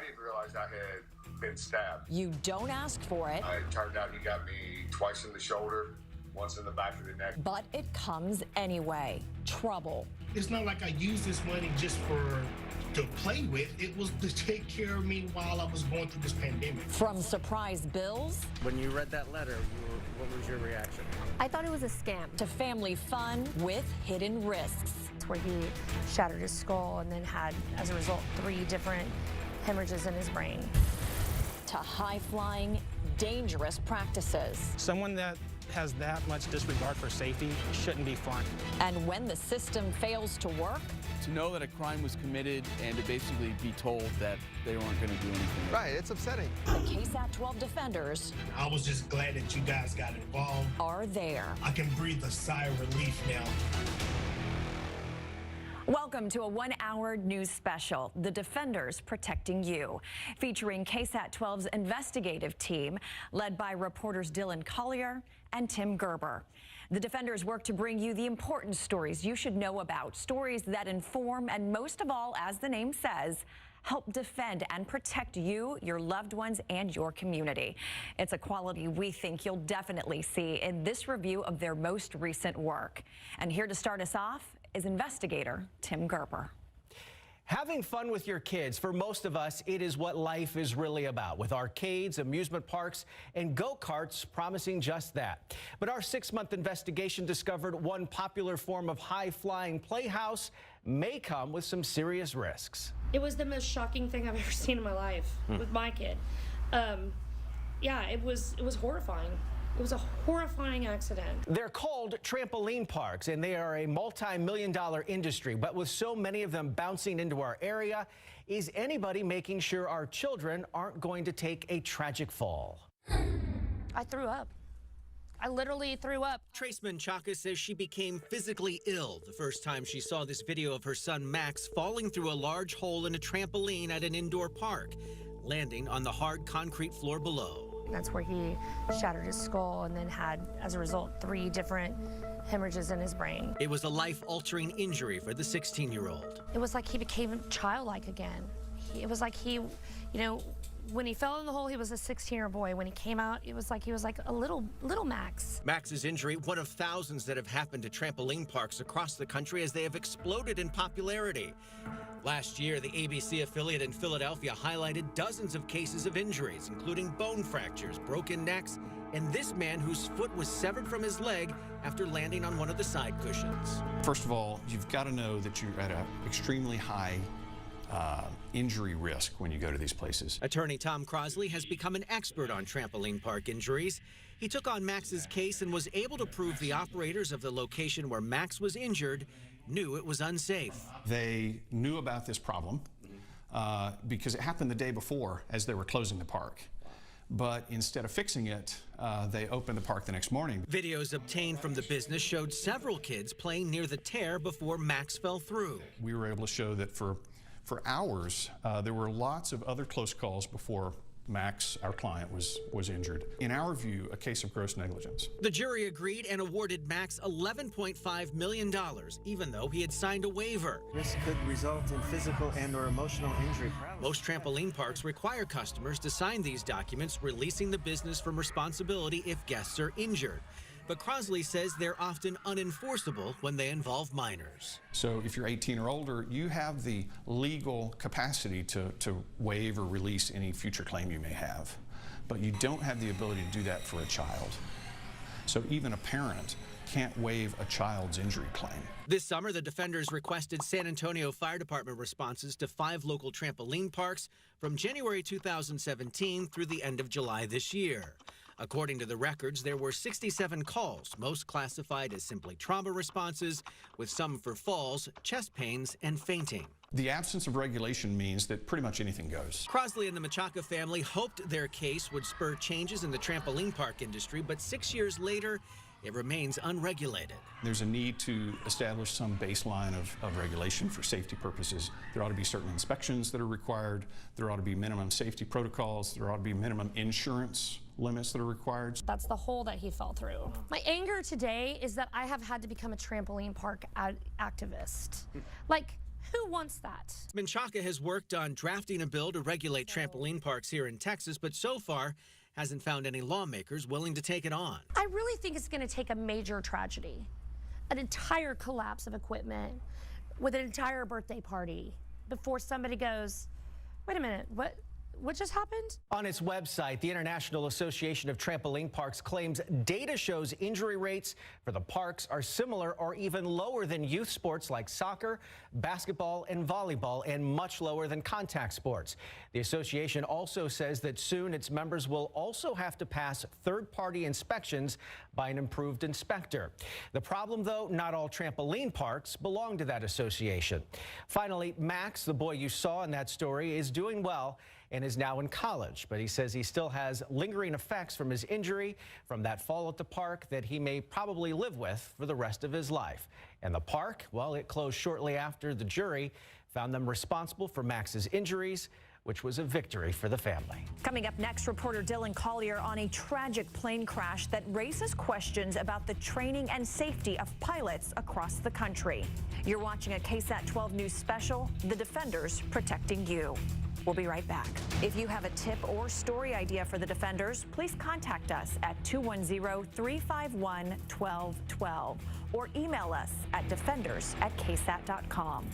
didn't realize I had been stabbed. You don't ask for it. It turned out he got me twice in the shoulder, once in the back of the neck. But it comes anyway. Trouble. It's not like I used this money just to play with. It was to take care of me while I was going through this pandemic. From surprise bills. When you read that letter, what was your reaction? I thought it was a scam. To family fun with hidden risks. It's where he shattered his skull and then had, as a result, 3 different hemorrhages in his brain. To high-flying, dangerous practices. Someone that has that much disregard for safety shouldn't be flying. And when the system fails to work, to know that a crime was committed and to basically be told that they weren't going to do anything. Right, it's upsetting. the KSAT 12 defenders I was just glad that you guys got involved. are there. I can breathe a sigh of relief now. Welcome to a 1-hour news special, The Defenders Protecting You, featuring KSAT 12's investigative team, led by reporters Dylan Collier and Tim Gerber. The Defenders work to bring you the important stories you should know about, stories that inform and, most of all, as the name says, help defend and protect you, your loved ones, and your community. It's a quality we think you'll definitely see in this review of their most recent work. And here to start us off is investigator Tim Gerber. Having fun with your kids, for most of us, it is what life is really about, with arcades, amusement parks, and go-karts promising just that. But our 6-month investigation discovered one popular form of high-flying playhouse may come with some serious risks. It was the most shocking thing I've ever seen in my life with my kid. Yeah, it was horrifying. It was a horrifying accident. They're called trampoline parks, and they are a multi-million-dollar industry. But with so many of them bouncing into our area, is anybody making sure our children aren't going to take a tragic fall? I threw up. I literally threw up. Trace Menchaca says she became physically ill the first time she saw this video of her son Max falling through a large hole in a trampoline at an indoor park, landing on the hard concrete floor below. That's where he shattered his skull and then had, as a result, 3 different hemorrhages in his brain. It was a life-altering injury for the 16-year-old. It was like he became childlike again. It was like he, you know, when he fell in the hole, he was a 16-year-old boy. When he came out, it was like he was like a little Max. Max's injury, one of thousands that have happened to trampoline parks across the country as they have exploded in popularity. Last year, the ABC affiliate in Philadelphia highlighted dozens of cases of injuries, including bone fractures, broken necks, and this man whose foot was severed from his leg after landing on one of the side cushions. First of all, you've got to know that you're at an extremely high injury risk when you go to these places. Attorney Tom Crosley has become an expert on trampoline park injuries. He took on Max's case and was able to prove the operators of the location where Max was injured knew it was unsafe. They knew about this problem because it happened the day before as they were closing the park. But instead of fixing it, they opened the park the next morning. Videos obtained from the business showed several kids playing near the tear before Max fell through. We were able to show that for hours, there were lots of other close calls before Max, our client, was injured. In our view, a case of gross negligence. The jury agreed and awarded Max $11.5 million, even though he had signed a waiver. This could result in physical and/or emotional injury. Most trampoline parks require customers to sign these documents, releasing the business from responsibility if guests are injured. But Crosley says they're often unenforceable when they involve minors. So if you're 18 or older, you have the legal capacity to waive or release any future claim you may have. But you don't have the ability to do that for a child. So even a parent can't waive a child's injury claim. This summer, the Defenders requested San Antonio Fire Department responses to 5 local trampoline parks from January 2017 through the end of July this year. According to the records, there were 67 calls, most classified as simply trauma responses, with some for falls, chest pains, and fainting. The absence of regulation means that pretty much anything goes. Crosley and the Menchaca family hoped their case would spur changes in the trampoline park industry, but 6 years later, it remains unregulated. There's a need to establish some baseline of regulation for safety purposes. There ought to be certain inspections that are required. There ought to be minimum safety protocols. There ought to be minimum insurance limits that are required. That's the hole that he fell through. My anger today is that I have had to become a trampoline park activist. Like, Who wants that? Menchaca has worked on drafting a bill to regulate trampoline parks here in Texas, but so far hasn't found any lawmakers willing to take it on. I really think it's going to take a major tragedy, an entire collapse of equipment with an entire birthday party before somebody goes, wait a minute, what just happened? On its website, the International Association of Trampoline Parks claims data shows injury rates for the parks are similar or even lower than youth sports like soccer, basketball, and volleyball, and much lower than contact sports. The association also says that soon its members will also have to pass third-party inspections by an improved inspector. The problem, though, not all trampoline parks belong to that association. Finally, Max, the boy you saw in that story, is doing well and is now in college, but he says he still has lingering effects from his injury from that fall at the park that he may probably live with for the rest of his life. And the park, well, it closed shortly after the jury found them responsible for Max's injuries, which was a victory for the family. Coming up next, reporter Dylan Collier on a tragic plane crash that raises questions about the training and safety of pilots across the country. You're watching a KSAT 12 News special, The Defenders Protecting You. We'll be right back. If you have a tip or story idea for the Defenders, please contact us at 210-351-1212 or email us at defenders@ksat.com.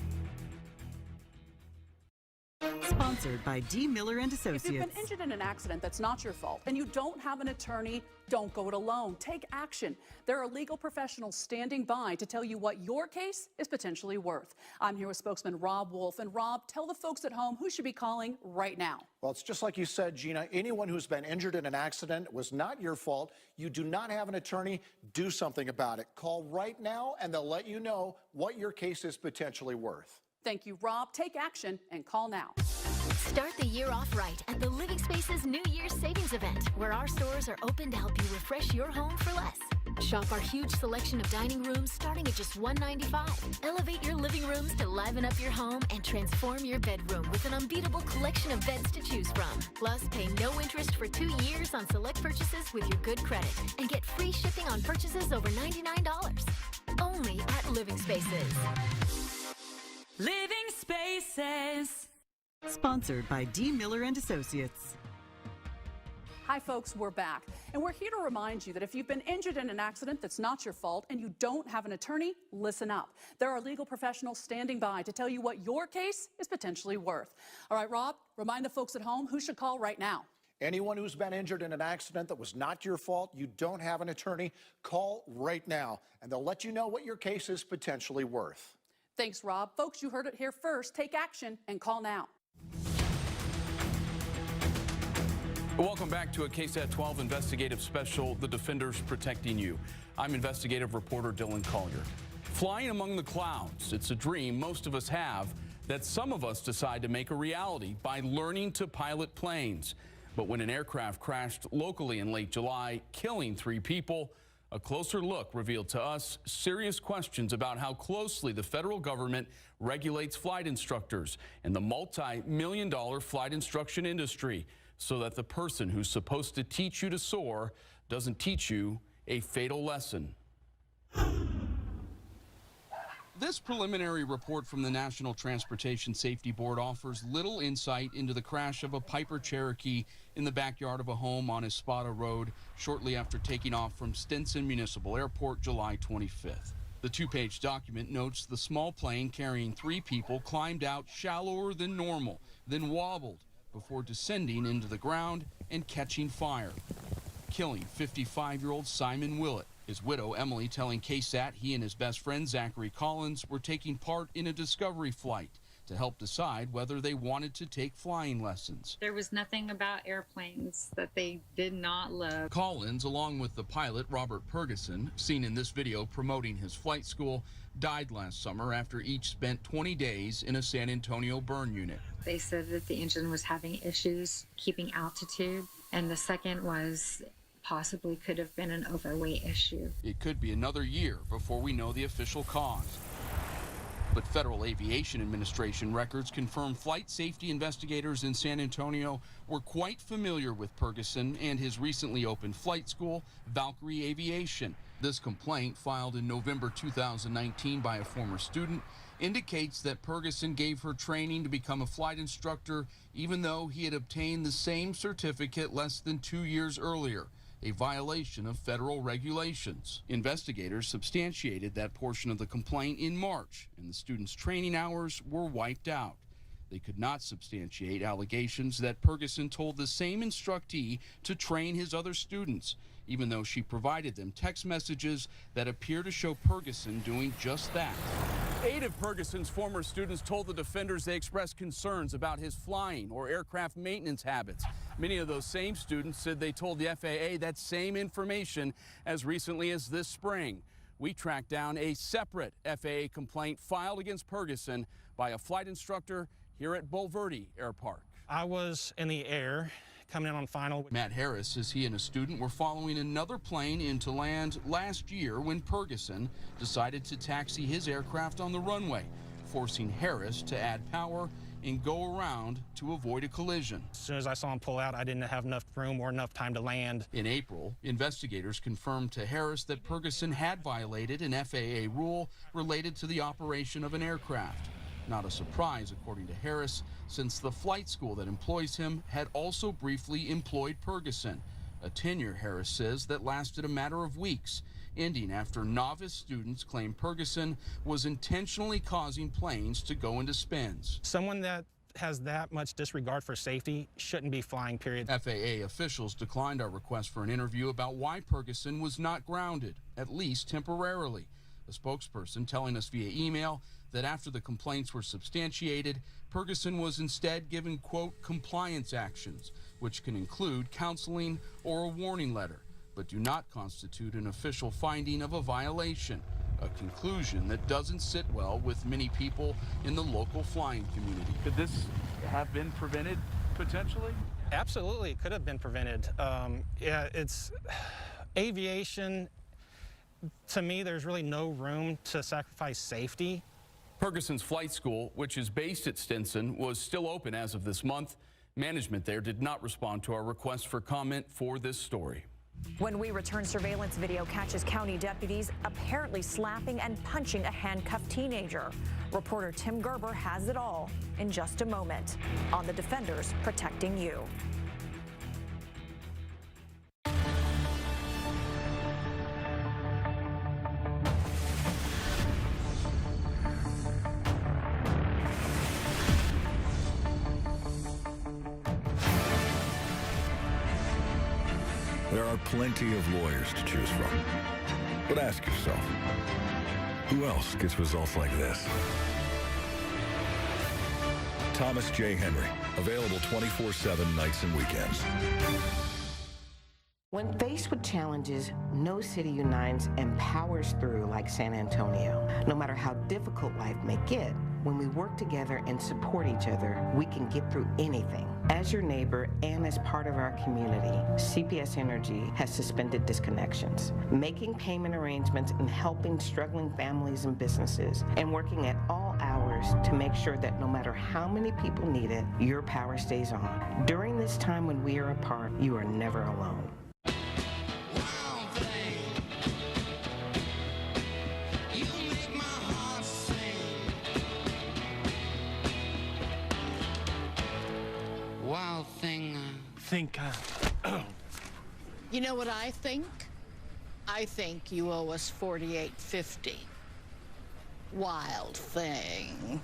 Sponsored by D. Miller and Associates. If you've been injured in an accident that's not your fault and you don't have an attorney, don't go it alone. Take action. There are legal professionals standing by to tell you what your case is potentially worth. I'm here with spokesman Rob Wolf. And Rob, tell the folks at home who should be calling right now. Well, it's just like you said, Gina. Anyone who's been injured in an accident, it was not your fault. You do not have an attorney. Do something about it. Call right now and they'll let you know what your case is potentially worth. Thank you, Rob. Take action and call now. Start the year off right at the Living Spaces New Year's Savings Event, where our stores are open to help you refresh your home for less. Shop our huge selection of dining rooms starting at just $195. Elevate your living rooms to liven up your home and transform your bedroom with an unbeatable collection of beds to choose from. Plus, pay no interest for 2 years on select purchases with your good credit and get free shipping on purchases over $99. Only at Living Spaces. Living Spaces. Sponsored by D. Miller and Associates. Hi, folks, we're back. And we're here to remind you that if you've been injured in an accident that's not your fault and you don't have an attorney, listen up. There are legal professionals standing by to tell you what your case is potentially worth. All right, Rob, remind the folks at home who should call right now. Anyone who's been injured in an accident that was not your fault, you don't have an attorney, call right now, and they'll let you know what your case is potentially worth. Thanks, Rob. Folks, you heard it here first. Take action and call now. Welcome back to a KSAT 12 investigative special, The Defenders Protecting You. I'm investigative reporter Dylan Collier. Flying among the clouds, it's a dream most of us have that some of us decide to make a reality by learning to pilot planes. But when an aircraft crashed locally in late July, killing 3 people, a closer look revealed to us serious questions about how closely the federal government regulates flight instructors and the multi-million-dollar flight instruction industry so that the person who's supposed to teach you to soar doesn't teach you a fatal lesson. This preliminary report from the National Transportation Safety Board offers little insight into the crash of a Piper Cherokee in the backyard of a home on Espada Road shortly after taking off from Stinson Municipal Airport July 25th. The 2-page document notes the small plane carrying 3 people climbed out shallower than normal, then wobbled before descending into the ground and catching fire, killing 55-year-old Simon Willett. His widow, Emily, telling KSAT he and his best friend, Zachary Collins, were taking part in a discovery flight to help decide whether they wanted to take flying lessons. There was nothing about airplanes that they did not love. Collins, along with the pilot, Robert Purgason, seen in this video promoting his flight school, died last summer after each spent 20 days in a San Antonio burn unit. They said that the engine was having issues keeping altitude, and the second was possibly could have been an overweight issue. It could be another year before we know the official cause. But Federal Aviation Administration records confirm flight safety investigators in San Antonio were quite familiar with Purgason and his recently opened flight school, Valkyrie Aviation. This complaint, filed in November 2019 by a former student, indicates that Ferguson gave her training to become a flight instructor, even though he had obtained the same certificate less than 2 years earlier, a violation of federal regulations. Investigators substantiated that portion of the complaint in March, and the students' training hours were wiped out. They could not substantiate allegations that Ferguson told the same instructee to train his other students, even though she provided them text messages that appear to show Ferguson doing just that. 8 of Ferguson's former students told the defenders they expressed concerns about his flying or aircraft maintenance habits. Many of those same students said they told the FAA that same information as recently as this spring. We tracked down a separate FAA complaint filed against Ferguson by a flight instructor here at Bulverde Air Park. I was in the air coming in on final. Matt Harris says he and a student were following another plane into land last year when Ferguson decided to taxi his aircraft on the runway, forcing Harris to add power and go around to avoid a collision. As soon as I saw him pull out, I didn't have enough room or enough time to land. In April, investigators confirmed to Harris that Ferguson had violated an FAA rule related to the operation of an aircraft. Not a surprise, according to Harris, since the flight school that employs him had also briefly employed Ferguson, a tenure, Harris says, that lasted a matter of weeks, ending after novice students claimed Ferguson was intentionally causing planes to go into spins. Someone that has that much disregard for safety shouldn't be flying, period. FAA officials declined our request for an interview about why Ferguson was not grounded, at least temporarily. A spokesperson telling us via email that after the complaints were substantiated, Ferguson was instead given, quote, compliance actions, which can include counseling or a warning letter, but do not constitute an official finding of a violation, a conclusion that doesn't sit well with many people in the local flying community. Could this have been prevented potentially? Absolutely, it could have been prevented. Yeah, it's aviation. To me, there's really no room to sacrifice safety. Ferguson's flight school, which is based at Stinson, was still open as of this month. Management there did not respond to our request for comment for this story. When we return, surveillance video catches county deputies apparently slapping and punching a handcuffed teenager. Reporter Tim Gerber has it all in just a moment on The Defenders Protecting You. There are plenty of lawyers to choose from. But ask yourself, who else gets results like this? Thomas J. Henry, available 24/7 nights and weekends. When faced with challenges, no city unites and powers through like San Antonio. No matter how difficult life may get, when we work together and support each other, we can get through anything. As your neighbor and as part of our community, CPS Energy has suspended disconnections, making payment arrangements and helping struggling families and businesses, and working at all hours to make sure that no matter how many people need it, your power stays on. During this time when we are apart, you are never alone. Wild thing. You know what I think? I think you owe us $48.50. Wild thing.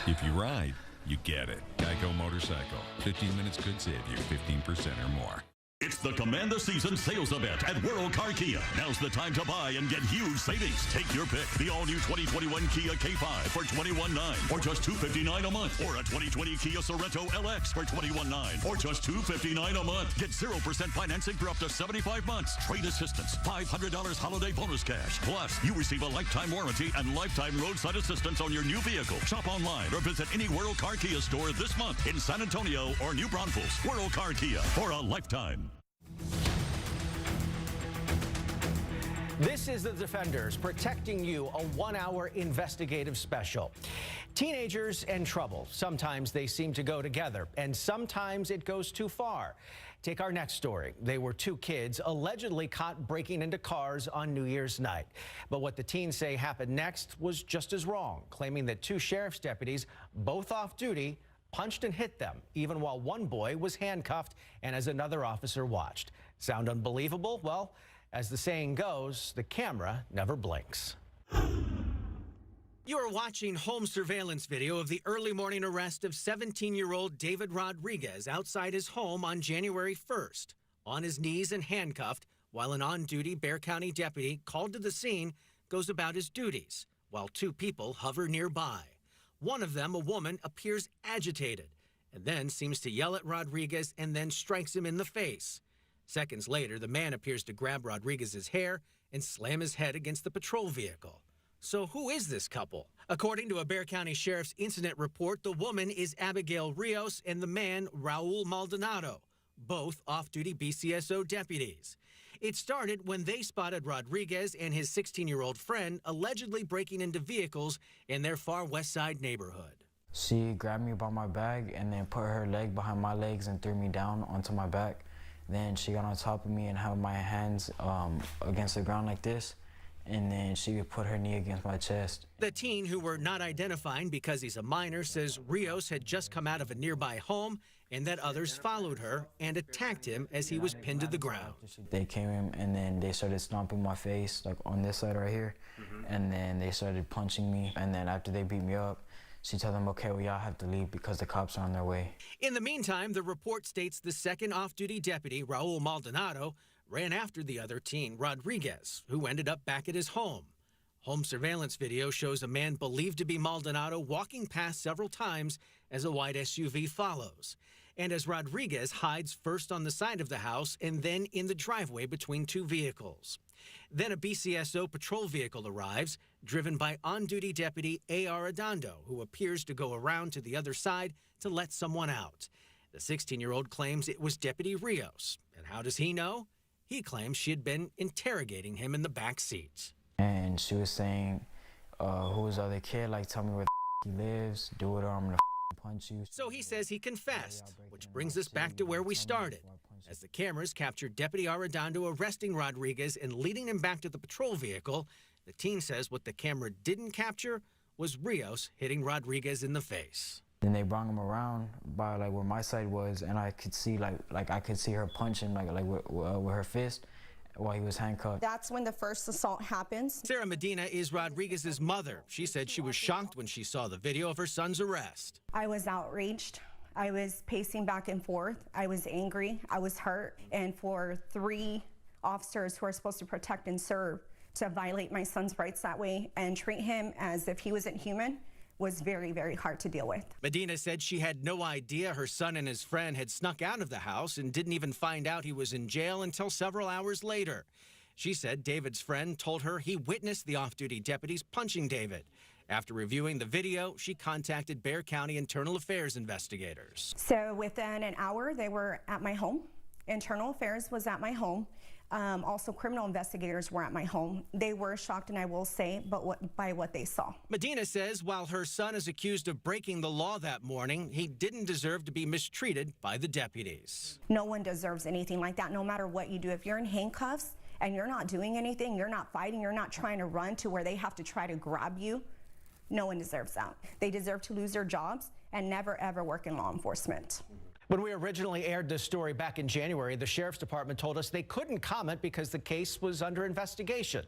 If you ride, you get it. Geico Motorcycle. 15 minutes could save you 15% or more. It's the Command the Season sales event at World Car Kia. Now's the time to buy and get huge savings. Take your pick. The all-new 2021 Kia K5 for $21,900 or just $259 a month. Or a 2020 Kia Sorento LX for $21,900 or just $259 a month. Get 0% financing for up to 75 months. Trade assistance, $500 holiday bonus cash. Plus, you receive a lifetime warranty and lifetime roadside assistance on your new vehicle. Shop online or visit any World Car Kia store this month in San Antonio or New Braunfels. World Car Kia for a lifetime. This is The Defenders Protecting You, a 1-hour investigative special. Teenagers and trouble. Sometimes they seem to go together, and sometimes it goes too far. Take our next story. They were two kids allegedly caught breaking into cars on New Year's night. But what the teens say happened next was just as wrong, claiming that two sheriff's deputies, both off duty, punched and hit them, even while one boy was handcuffed and as another officer watched. Sound unbelievable? Well, as the saying goes, the camera never blinks. You are watching home surveillance video of the early morning arrest of 17-year-old David Rodriguez outside his home on January 1st, on his knees and handcuffed, while an on-duty Bexar County deputy called to the scene goes about his duties, while two people hover nearby. One of them, a woman, appears agitated and then seems to yell at Rodriguez and then strikes him in the face. Seconds later, the man appears to grab Rodriguez's hair and slam his head against the patrol vehicle. So who is this couple? According to a Bexar County Sheriff's incident report, the woman is Abigail Rios and the man Raul Maldonado, both off-duty BCSO deputies. It started when they spotted Rodriguez and his 16-year-old friend allegedly breaking into vehicles in their far west side neighborhood. She grabbed me by my bag and then put her leg behind my legs and threw me down onto my back. Then she got on top of me and held my hands against the ground like this. And then she would put her knee against my chest. The teen, who we're not identifying because he's a minor, says Rios had just come out of a nearby home and that others followed her and attacked him as he was pinned to the ground. They came in and then they started stomping my face, like on this side right here. And then they started punching me. And then after they beat me up, she told them, okay, well, y'all have to leave because the cops are on their way. In the meantime, the report states the second off-duty deputy, Raul Maldonado, ran after the other teen, Rodriguez, who ended up back at his home. Home surveillance video shows a man believed to be Maldonado walking past several times as a white SUV follows, and as Rodriguez hides first on the side of the house and then in the driveway between two vehicles. Then a BCSO patrol vehicle arrives, driven by on-duty deputy A.R. Adondo, who appears to go around to the other side to let someone out. The 16-year-old claims it was Deputy Rios. And how does he know? He claims she had been interrogating him in the back seat. And she was saying, who's the other kid? Like, tell me where he lives, do it or I'm gonna punch you. So he says he confessed, which brings us back to where we started. As the cameras captured Deputy Arredondo arresting Rodriguez and leading him back to the patrol vehicle, the teen says what the camera didn't capture was Rios hitting Rodriguez in the face. Then they brought him around by like where my side was, and I could see I could see her punching like with her fist while he was handcuffed. That's when the first assault happens. Sarah Medina is Rodriguez's mother. She said she was shocked when she saw the video of her son's arrest. I was outraged. I was pacing back and forth. I was angry. I was hurt. And for three officers who are supposed to protect and serve to violate my son's rights that way and treat him as if he wasn't human was very, very hard to deal with. Medina said she had no idea her son and his friend had snuck out of the house and didn't even find out he was in jail until several hours later. She said David's friend told her he witnessed the off-duty deputies punching David. After reviewing the video, she contacted Bexar County Internal Affairs investigators. So within an hour, they were at my home. Internal Affairs was at my home. Also, criminal investigators were at my home. They were shocked, and I will say, by what they saw. Medina says while her son is accused of breaking the law that morning, he didn't deserve to be mistreated by the deputies. No one deserves anything like that, no matter what you do. If you're in handcuffs and you're not doing anything, you're not fighting, you're not trying to run to where they have to try to grab you, no one deserves that. They deserve to lose their jobs and never, ever work in law enforcement. When we originally aired this story back in January, the Sheriff's Department told us they couldn't comment because the case was under investigation.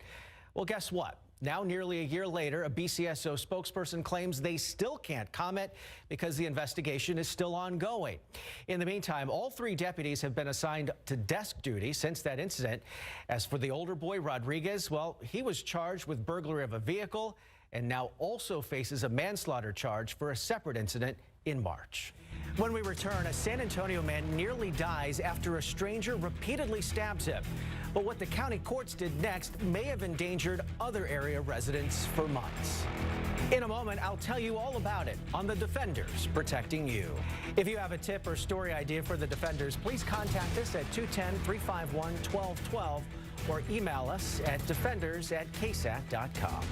Well, guess what? Now, nearly a year later, a BCSO spokesperson claims they still can't comment because the investigation is still ongoing. In the meantime, all three deputies have been assigned to desk duty since that incident. As for the older boy, Rodriguez, well, he was charged with burglary of a vehicle and now also faces a manslaughter charge for a separate incident in March. When we return, a San Antonio man nearly dies after a stranger repeatedly stabs him. But what the county courts did next may have endangered other area residents for months. In a moment, I'll tell you all about it on The Defenders Protecting You. If you have a tip or story idea for The Defenders, please contact us at 210-351-1212 or email us at defenders@ksat.com.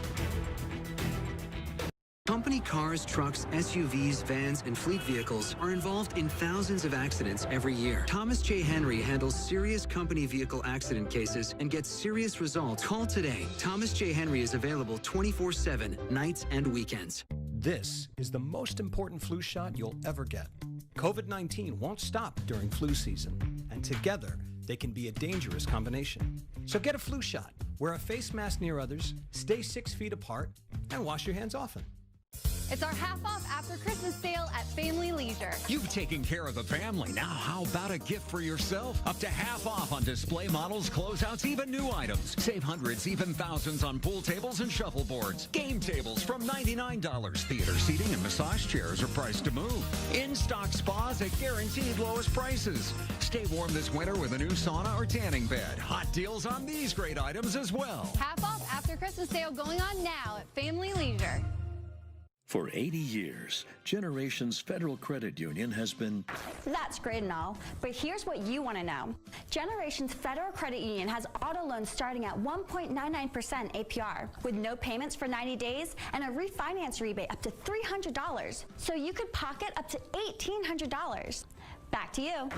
Company cars, trucks, SUVs, vans, and fleet vehicles are involved in thousands of accidents every year. Thomas J. Henry handles serious company vehicle accident cases and gets serious results. Call today. Thomas J. Henry is available 24/7, nights and weekends. This is the most important flu shot you'll ever get. COVID-19 won't stop during flu season, and together they can be a dangerous combination. So get a flu shot, wear a face mask near others, stay 6 feet apart, and wash your hands often. It's our half off after Christmas sale at Family Leisure. You've taken care of the family. Now how about a gift for yourself? Up to half off on display models, closeouts, even new items. Save hundreds, even thousands on pool tables and shuffleboards. Game tables from $99. Theater seating and massage chairs are priced to move. In-stock spas at guaranteed lowest prices. Stay warm this winter with a new sauna or tanning bed. Hot deals on these great items as well. Half off after Christmas sale going on now at Family Leisure. For 80 years, Generations Federal Credit Union has been... That's great and all, but here's what you want to know. Generations Federal Credit Union has auto loans starting at 1.99% APR with no payments for 90 days and a refinance rebate up to $300. So you could pocket up to $1,800. Back to you.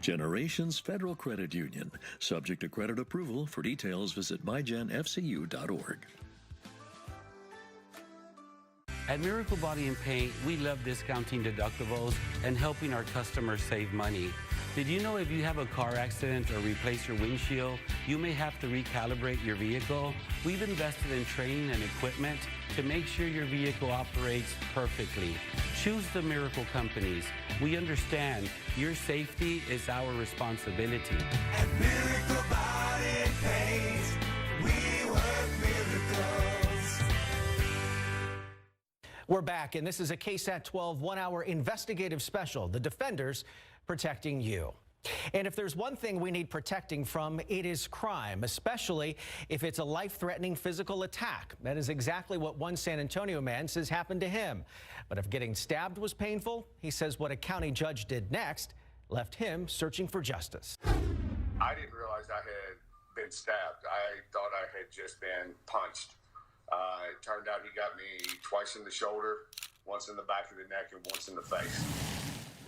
Generations Federal Credit Union. Subject to credit approval. For details, visit mygenfcu.org. At Miracle Body and Paint, we love discounting deductibles and helping our customers save money. Did you know if you have a car accident or replace your windshield, you may have to recalibrate your vehicle? We've invested in training and equipment to make sure your vehicle operates perfectly. Choose the Miracle companies. We understand your safety is our responsibility. At Miracle Body and Paint, we work miracles. We're back, and this is a KSAT 12 one-hour investigative special, The Defenders Protecting You. And if there's one thing we need protecting from, it is crime, especially if it's a life-threatening physical attack. That is exactly what one San Antonio man says happened to him. But if getting stabbed was painful, he says what a county judge did next left him searching for justice. I didn't realize I had been stabbed. I thought I had just been punched. It turned out he got me twice in the shoulder, once in the back of the neck, and once in the face.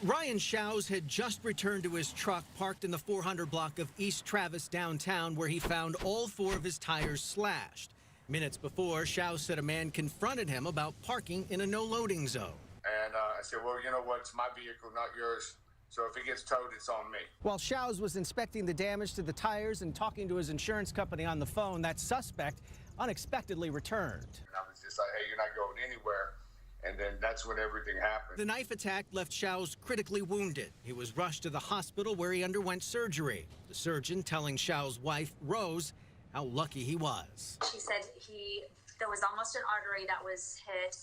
Ryan Shows had just returned to his truck parked in the 400 block of East Travis downtown, where he found all 4 of his tires slashed. Minutes before, Shows said a man confronted him about parking in a no-loading zone. And I said, well, you know what? It's my vehicle, not yours. So if it gets towed, it's on me. While Shows was inspecting the damage to the tires and talking to his insurance company on the phone, that suspect unexpectedly returned. And I was just like, hey, you're not going anywhere. And then that's when everything happened. The knife attack left Shows critically wounded. He was rushed to the hospital where he underwent surgery. The surgeon telling Shows' wife, Rose, how lucky he was. She said there was almost an artery that was hit.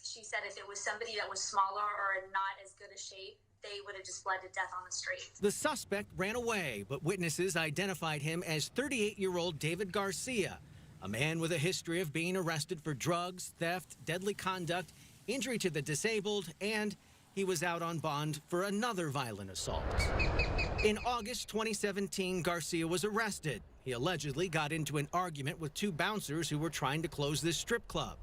She said if it was somebody that was smaller or not as good a shape, they would have just bled to death on the street. The suspect ran away, but witnesses identified him as 38-year-old David Garcia, a man with a history of being arrested for drugs, theft, deadly conduct, injury to the disabled, and he was out on bond for another violent assault. In August 2017, Garcia was arrested. He allegedly got into an argument with 2 bouncers who were trying to close this strip club.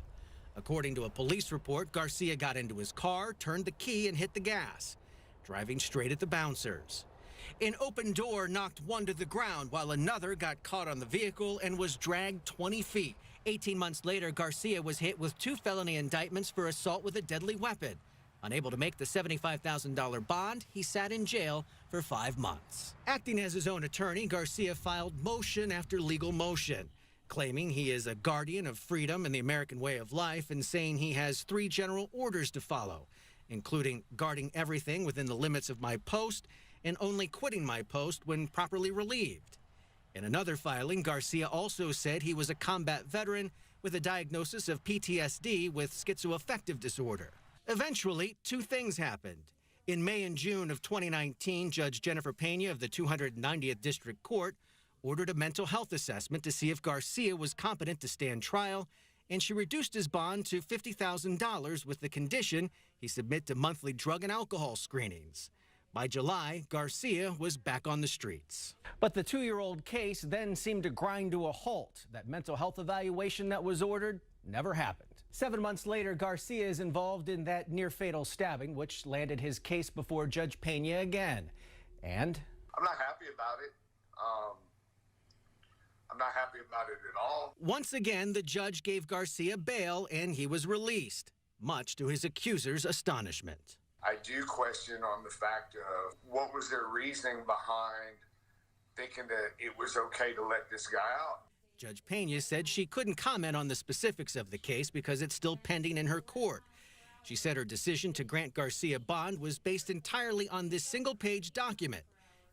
According to a police report, Garcia got into his car, turned the key, and hit the gas, driving straight at the bouncers. An open door knocked one to the ground while another got caught on the vehicle and was dragged 20 feet. 18 months later, Garcia was hit with 2 felony indictments for assault with a deadly weapon. Unable to make the $75,000 bond, he sat in jail for 5 months. Acting as his own attorney, Garcia filed motion after legal motion, claiming he is a guardian of freedom and the American way of life and saying he has 3 general orders to follow, including guarding everything within the limits of my post and only quitting my post when properly relieved. In another filing, Garcia also said he was a combat veteran with a diagnosis of PTSD with schizoaffective disorder. Eventually, 2 things happened. In May and June of 2019, Judge Jennifer Pena of the 290th District Court ordered a mental health assessment to see if Garcia was competent to stand trial, and she reduced his bond to $50,000 with the condition he submit to monthly drug and alcohol screenings. By July, Garcia was back on the streets. But the 2-year-old case then seemed to grind to a halt. That mental health evaluation that was ordered never happened. 7 months later, Garcia is involved in that near-fatal stabbing, which landed his case before Judge Pena again. And I'm not happy about it. I'm not happy about it at all. Once again, the judge gave Garcia bail and he was released, much to his accuser's astonishment. I do question on the fact of what was their reasoning behind thinking that it was okay to let this guy out. Judge Pena said she couldn't comment on the specifics of the case because it's still pending in her court. She said her decision to grant Garcia bond was based entirely on this single-page document.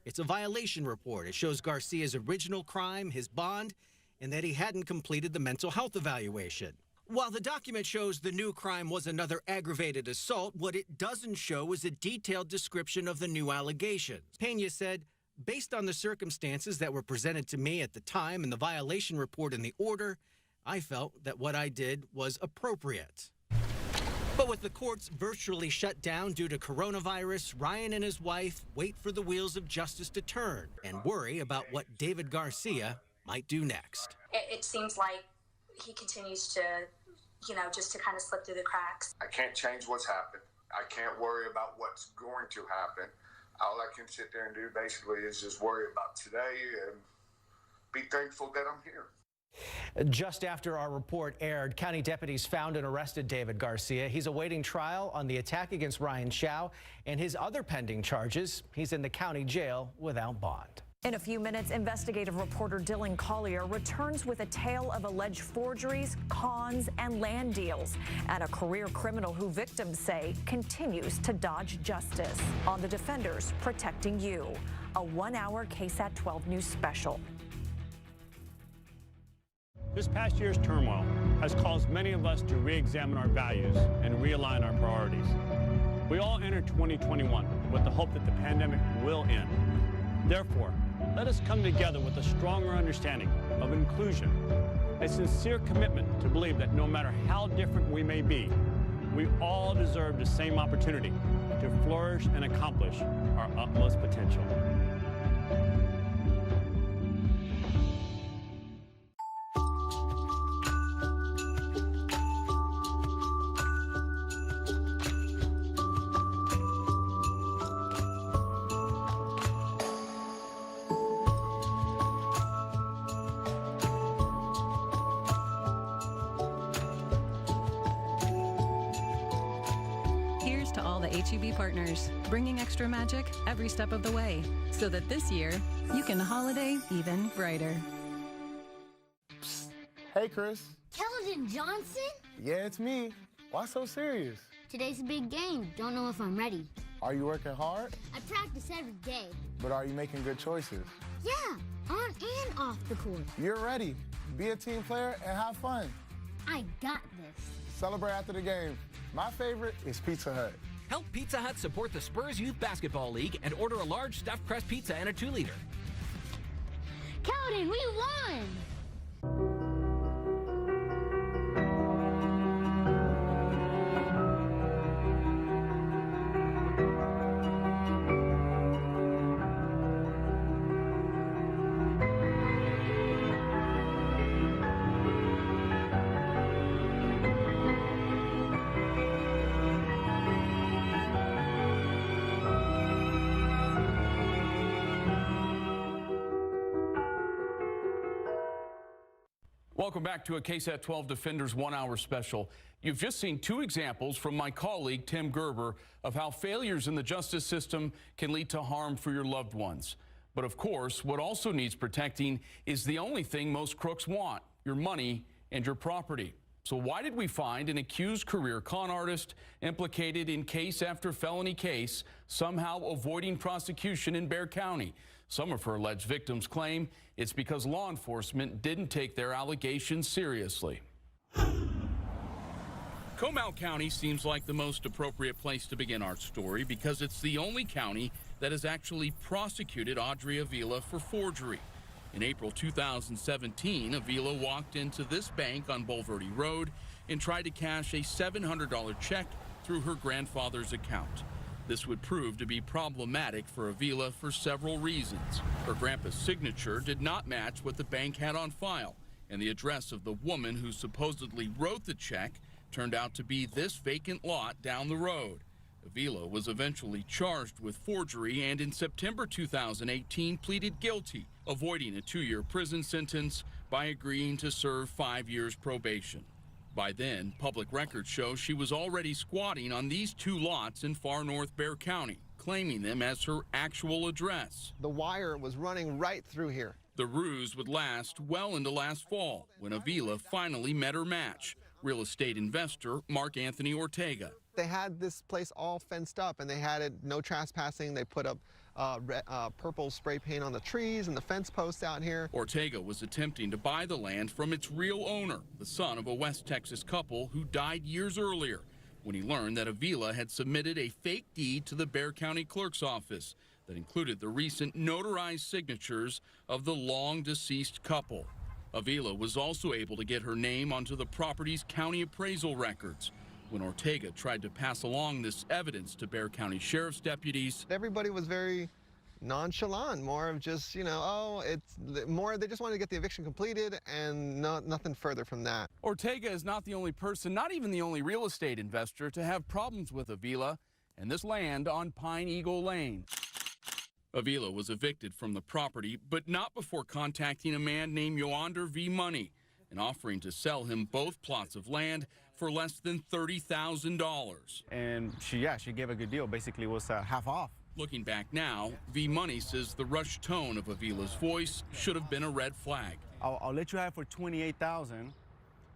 It's a violation report. It shows Garcia's original crime, his bond, and that he hadn't completed the mental health evaluation. While the document shows the new crime was another aggravated assault, what it doesn't show is a detailed description of the new allegations. Pena said, based on the circumstances that were presented to me at the time and the violation report in the order, I felt that what I did was appropriate. But with the courts virtually shut down due to coronavirus, Ryan and his wife wait for the wheels of justice to turn and worry about what David Garcia might do next. It seems like he continues to, just to kind of slip through the cracks. I can't change what's happened. I can't worry about what's going to happen. All I can sit there and do basically is just worry about today and be thankful that I'm here. Just after our report aired, county deputies found and arrested David Garcia. He's awaiting trial on the attack against Ryan Chow and his other pending charges. He's in the county jail without bond. In a few minutes, investigative reporter Dylan Collier returns with a tale of alleged forgeries, cons, and land deals, and a career criminal who victims say continues to dodge justice. On The Defenders Protecting You, a 1-hour KSAT 12 news special. This past year's turmoil has caused many of us to re-examine our values and realign our priorities. We all enter 2021 with the hope that the pandemic will end. Therefore, let us come together with a stronger understanding of inclusion, a sincere commitment to believe that no matter how different we may be, we all deserve the same opportunity to flourish and accomplish our utmost potential. To all the HEB partners, bringing extra magic every step of the way, so that this year, you can holiday even brighter. Psst. Hey, Chris. Keldon Johnson? Yeah, it's me. Why so serious? Today's a big game. Don't know if I'm ready. Are you working hard? I practice every day. But are you making good choices? Yeah, on and off the court. You're ready. Be a team player and have fun. I got this. Celebrate after the game. My favorite is Pizza Hut. Help Pizza Hut support the Spurs Youth Basketball League and order a large stuffed crust pizza and a 2-liter. Keldon, we won! Welcome back to a KSAT 12 Defenders 1-hour special. You've just seen two examples from my colleague Tim Gerber of how failures in the justice system can lead to harm for your loved ones. But of course, what also needs protecting is the only thing most crooks want: your money and your property. So why did we find an accused career con artist implicated in case after felony case, somehow avoiding prosecution in Bexar County? Some of her alleged victims claim it's because law enforcement didn't take their allegations seriously. Comal County seems like the most appropriate place to begin our story because it's the only county that has actually prosecuted Audrey Avila for forgery. In April 2017, Avila walked into this bank on Bulverde Road and tried to cash a $700 check through her grandfather's account. This would prove to be problematic for Avila for several reasons. Her grandpa's signature did not match what the bank had on file, and the address of the woman who supposedly wrote the check turned out to be this vacant lot down the road. Avila was eventually charged with forgery and in September 2018 pleaded guilty, avoiding a 2-year prison sentence by agreeing to serve 5 years probation. By then, public records show she was already squatting on these 2 lots in far north Bexar County, claiming them as her actual address. The wire was running right through here. The ruse would last well into last fall when Avila finally met her match, real estate investor Mark Anthony Ortega. They had this place all fenced up and they had it no trespassing. They put up purple spray paint on the trees and the fence posts out here. Ortega was attempting to buy the land from its real owner, the son of a West Texas couple who died years earlier, when he learned that Avila had submitted a fake deed to the Bexar County Clerk's office that included the recent notarized signatures of the long deceased couple. Avila was also able to get her name onto the property's county appraisal records. When Ortega tried to pass along this evidence to Bexar County Sheriff's deputies, everybody was very nonchalant, more of just, they just wanted to get the eviction completed and nothing further from that. Ortega is not the only person, not even the only real estate investor to have problems with Avila and this land on Pine Eagle Lane. Avila was evicted from the property, but not before contacting a man named Yoander V. Money and offering to sell him both plots of land for less than $30,000. And she gave a good deal. Basically, it was half off. Looking back now, V. Money says the rushed tone of Avila's voice should have been a red flag. I'll let you have it for $28,000,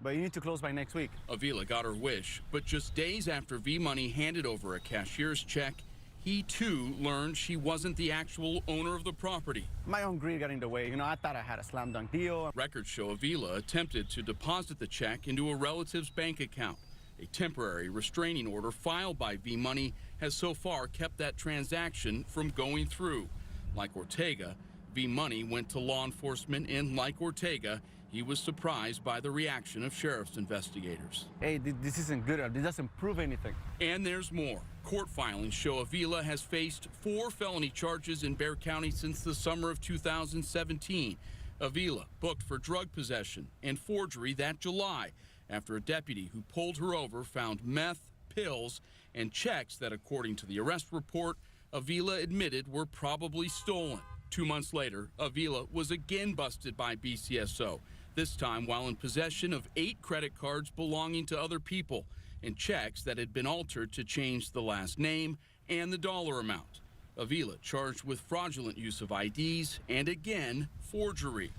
but you need to close by next week. Avila got her wish, but just days after V. Money handed over a cashier's check, he too learned she wasn't the actual owner of the property. My own greed got in the way. I thought I had a slam dunk deal. Records show Avila attempted to deposit the check into a relative's bank account. A temporary restraining order filed by V. Money has so far kept that transaction from going through. Like Ortega, V. Money went to law enforcement, and like Ortega, he was surprised by the reaction of sheriff's investigators. Hey, this isn't good. This doesn't prove anything. And there's more. Court filings show Avila has faced 4 felony charges in Bexar County since the summer of 2017. Avila booked for drug possession and forgery that July after a deputy who pulled her over found meth, pills, and checks that, according to the arrest report, Avila admitted were probably stolen. 2 months later, Avila was again busted by BCSO, this time while in possession of 8 credit cards belonging to other people and checks that had been altered to change the last name and the dollar amount. Avila charged with fraudulent use of IDs and, again, forgery.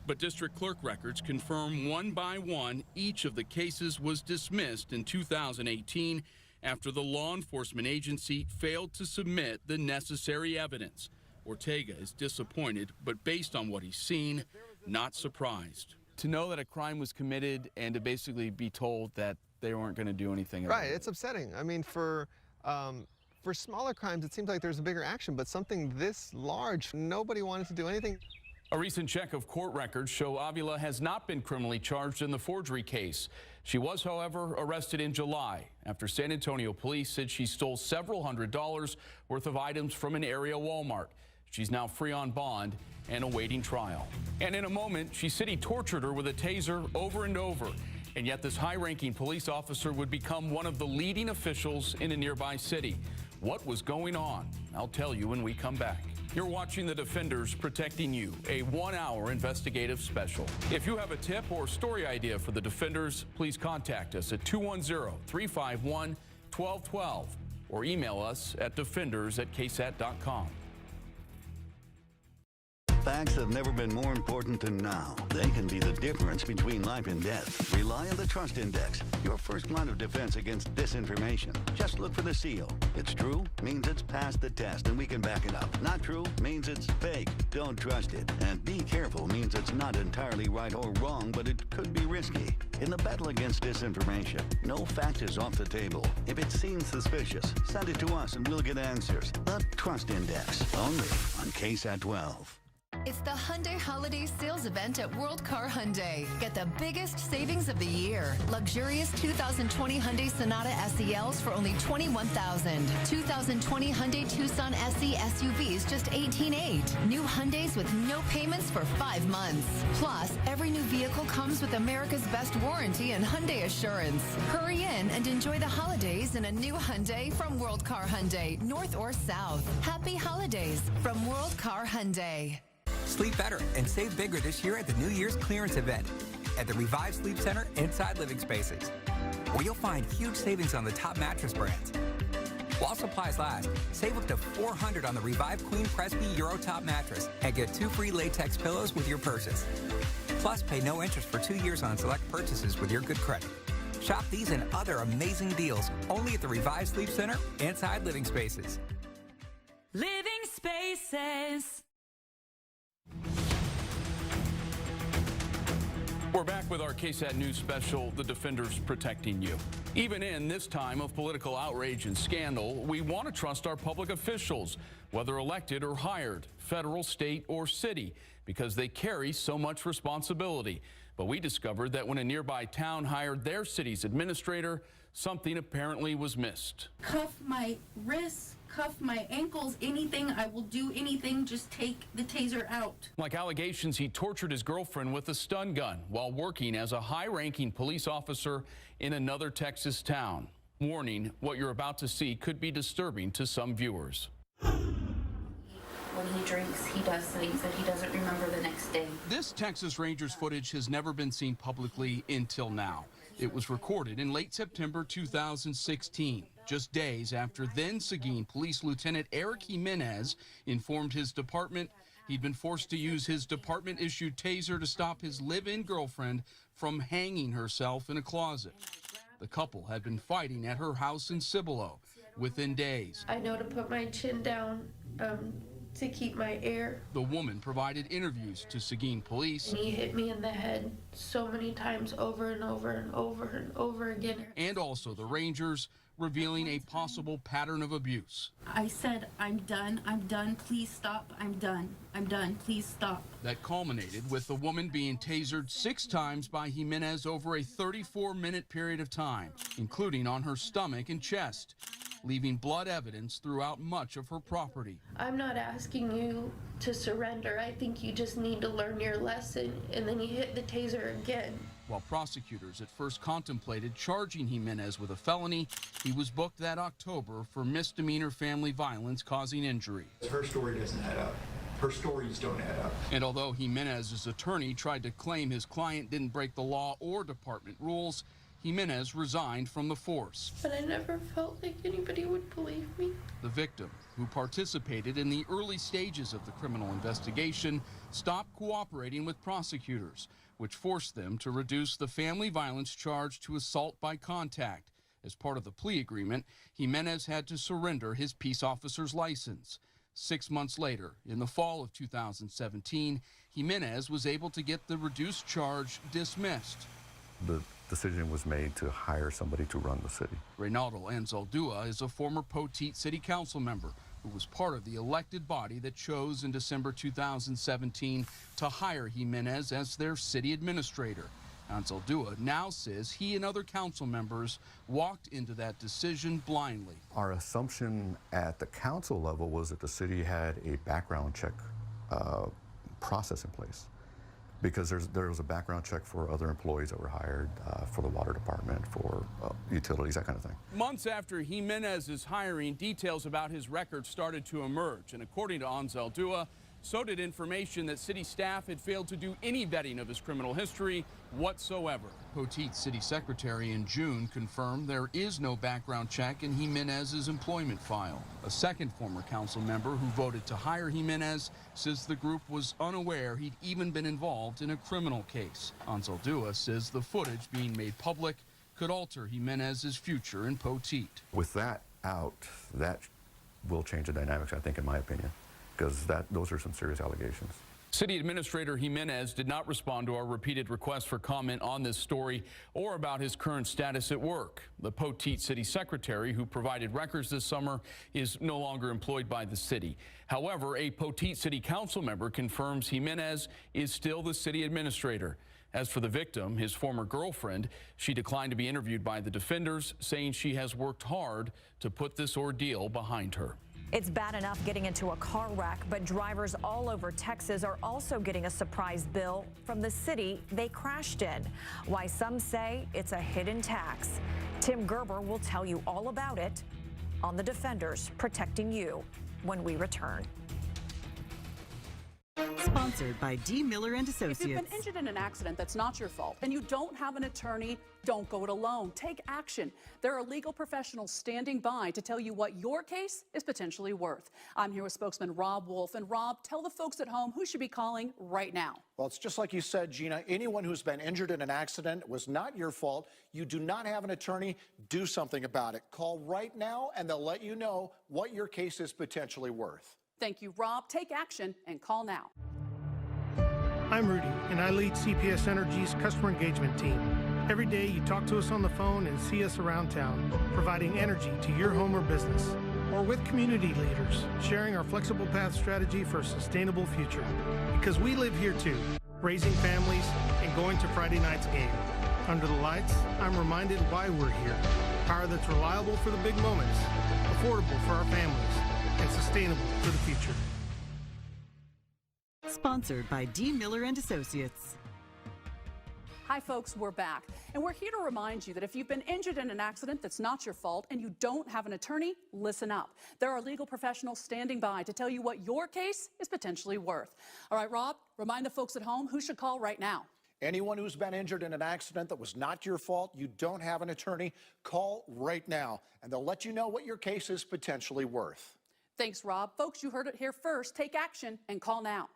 But district clerk records confirm one by one each of the cases was dismissed in 2018 after the law enforcement agency failed to submit the necessary evidence. Ortega is disappointed, but based on what he's seen, not surprised. To know that a crime was committed and to basically be told that they weren't going to do anything about it. Right, it's upsetting. I mean, for smaller crimes, it seems like there's a bigger action, but something this large, nobody wanted to do anything. A recent check of court records show Avila has not been criminally charged in the forgery case. She was, however, arrested in July after San Antonio police said she stole several $100s worth of items from an area Walmart. She's now free on bond and awaiting trial. And in a moment, she said he tortured her with a taser over and over. And yet this high-ranking police officer would become one of the leading officials in a nearby city. What was going on? I'll tell you when we come back. You're watching The Defenders Protecting You, a 1-hour investigative special. If you have a tip or story idea for The Defenders, please contact us at 210-351-1212 or email us at defenders@ksat.com. Facts have never been more important than now. They can be the difference between life and death. Rely on the Trust Index, your first line of defense against disinformation. Just look for the seal. It's true means it's passed the test and we can back it up. Not true means it's fake. Don't trust it. And be careful means it's not entirely right or wrong, but it could be risky. In the battle against disinformation, no fact is off the table. If it seems suspicious, send it to us and we'll get answers. The Trust Index, only on KSAT 12. It's the Hyundai Holiday Sales Event at World Car Hyundai. Get the biggest savings of the year. Luxurious 2020 Hyundai Sonata SELs for only $21,000. 2020 Hyundai Tucson SE SUVs just $18,800. New Hyundais with no payments for 5 months. Plus, every new vehicle comes with America's best warranty and Hyundai Assurance. Hurry in and enjoy the holidays in a new Hyundai from World Car Hyundai, north or south. Happy holidays from World Car Hyundai. Sleep better and save bigger this year at the New Year's clearance event at the Revive Sleep Center inside Living Spaces, where you'll find huge savings on the top mattress brands. While supplies last, save up to $400 on the Revive Queen Presby Euro Top mattress and get 2 free latex pillows with your purchase. Plus, pay no interest for 2 years on select purchases with your good credit. Shop these and other amazing deals only at the Revive Sleep Center inside Living Spaces. Living Spaces. We're back with our KSAT News special, The Defenders Protecting You. Even in this time of political outrage and scandal, we want to trust our public officials, whether elected or hired, federal, state, or city, because they carry so much responsibility. But we discovered that when a nearby town hired their city's administrator, something apparently was missed. Cuff my wrists, cuff my ankles, anything. I will do anything. Just take the taser out. Like allegations he tortured his girlfriend with a stun gun while working as a high-ranking police officer in another Texas town. Warning, what you're about to see could be disturbing to some viewers. When he drinks, he does things that he doesn't remember the next day. This Texas Rangers footage has never been seen publicly until now. It was recorded in late September 2016, just days after then Seguin Police Lieutenant Eric Jimenez informed his department he'd been forced to use his department-issued taser to stop his live-in girlfriend from hanging herself in a closet. The couple had been fighting at her house in Cibolo within days. I know to put my chin down to keep my air. The woman provided interviews to Seguin Police. And he hit me in the head so many times over and over and over and over again. And also the Rangers, revealing a possible pattern of abuse. I said, I'm done, please stop, I'm done, please stop. That culminated with the woman being tasered 6 times by Jimenez over a 34-minute period of time, including on her stomach and chest, leaving blood evidence throughout much of her property. I'm not asking you to surrender. I think you just need to learn your lesson. And then he hit the taser again. While prosecutors at first contemplated charging Jimenez with a felony, he was booked that October for misdemeanor family violence causing injury. Her story doesn't add up. Her stories don't add up. And although Jimenez's attorney tried to claim his client didn't break the law or department rules, Jimenez resigned from the force. But I never felt like anybody would believe me. The victim, who participated in the early stages of the criminal investigation, stopped cooperating with prosecutors, which forced them to reduce the family violence charge to assault by contact. As part of the plea agreement, Jimenez had to surrender his peace officer's license. 6 months later, in the fall of 2017, Jimenez was able to get the reduced charge dismissed. The decision was made to hire somebody to run the city. Reynaldo Anzaldúa is a former Poteet City Council member who was part of the elected body that chose in December 2017 to hire Jimenez as their city administrator. Anzaldúa now says he and other council members walked into that decision blindly. Our assumption at the council level was that the city had a background check process in place, because there was a background check for other employees that were hired, for the water department, for utilities, that kind of thing. Months after Jimenez's hiring, details about his record started to emerge. And according to Anzaldúa, so did information that city staff had failed to do any vetting of his criminal history whatsoever. Poteet City Secretary in June confirmed there is no background check in Jimenez's employment file. A second former council member who voted to hire Jimenez says the group was unaware he'd even been involved in a criminal case. Anzaldúa says the footage being made public could alter Jimenez's future in Poteet. With that out, that will change the dynamics, I think, in my opinion, because those are some serious allegations. City Administrator Jimenez did not respond to our repeated requests for comment on this story or about his current status at work. The Poteet City Secretary, who provided records this summer, is no longer employed by the city. However, a Poteet City Council member confirms Jimenez is still the city administrator. As for the victim, his former girlfriend, she declined to be interviewed by the defenders, saying she has worked hard to put this ordeal behind her. It's bad enough getting into a car wreck, but drivers all over Texas are also getting a surprise bill from the city they crashed in. Why some say it's a hidden tax. Tim Gerber will tell you all about it on The Defenders Protecting You when we return. Sponsored by D. Miller and Associates. If you've been injured in an accident that's not your fault and you don't have an attorney, don't go it alone. Take action. There are legal professionals standing by to tell you what your case is potentially worth. I'm here with spokesman Rob Wolf. And Rob, tell the folks at home who should be calling right now. Well, it's just like you said, Gina. Anyone who's been injured in an accident was not your fault. You do not have an attorney. Do something about it. Call right now and they'll let you know what your case is potentially worth. Thank you, Rob. Take action and call now. I'm Rudy, and I lead CPS Energy's customer engagement team. Every day you talk to us on the phone and see us around town, providing energy to your home or business, or with community leaders, sharing our flexible path strategy for a sustainable future. Because we live here too, raising families and going to Friday night's game. Under the lights, I'm reminded why we're here. Power that's reliable for the big moments, affordable for our families, and sustainable for the future. Sponsored by D. Miller and Associates. Hi, folks, we're back. And we're here to remind you that if you've been injured in an accident that's not your fault and you don't have an attorney, listen up. There are legal professionals standing by to tell you what your case is potentially worth. All right, Rob, remind the folks at home who should call right now. Anyone who's been injured in an accident that was not your fault, you don't have an attorney, call right now, and they'll let you know what your case is potentially worth. Thanks, Rob. Folks, you heard it here first. Take action and call now.